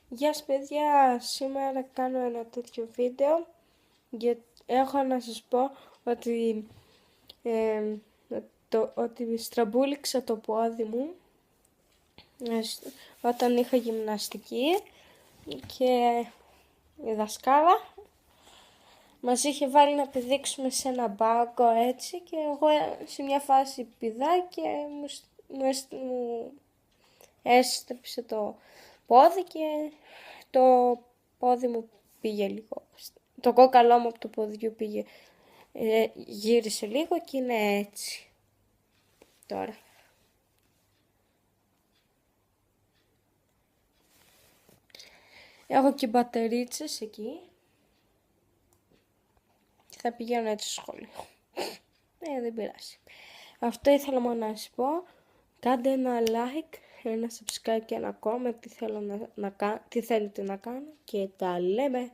Γεια σας παιδιά, σήμερα κάνω ένα τέτοιο βίντεο έχω να σας πω ότι, ότι στραμπούληξα το πόδι μου όταν είχα γυμναστική και η δασκάλα μας είχε βάλει να πηδήξουμε σε ένα μπάγκο έτσι και εγώ σε μια φάση πηδά και μου έστρεψε το πόδι και το πόδι μου πήγε λίγο. Το κόκαλό μου από το ποδιού πήγε, γύρισε λίγο και είναι έτσι τώρα. Έχω και μπατερίτσες εκεί και θα πηγαίνω έτσι στο σχολείο. Δεν πειράζει. Αυτό ήθελα μόνο να σας πω. Κάντε ένα like, ένα subscribe και ένα comment τι θέλετε να κάνω και τα λέμε.